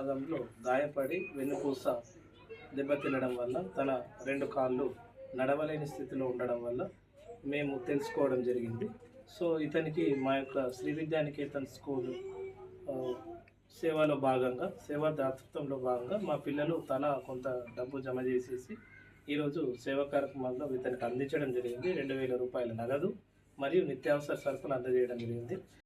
భాగంలో గాయపడి వెన్నుపూస దెబ్బతినడం వల్ల తన 2 కాళ్ళు నడవలేని స్థితిలో ఉండడం వల్ల మేము తెలుసుకోవడం జరిగింది. సో ఇతనికి మా యొక్క శ్రీ విద్యానికేతన్ స్కూలు సేవలో భాగంగా, సేవా దాతృత్వంలో భాగంగా మా పిల్లలు తలా కొంత డబ్బు జమ చేసేసి ఈరోజు సేవా కార్యక్రమాల్లో ఇతనికి అందించడం జరిగింది. 2000 రూపాయల నగదు మరియు నిత్యావసర సరుకులు అందజేయడం జరిగింది.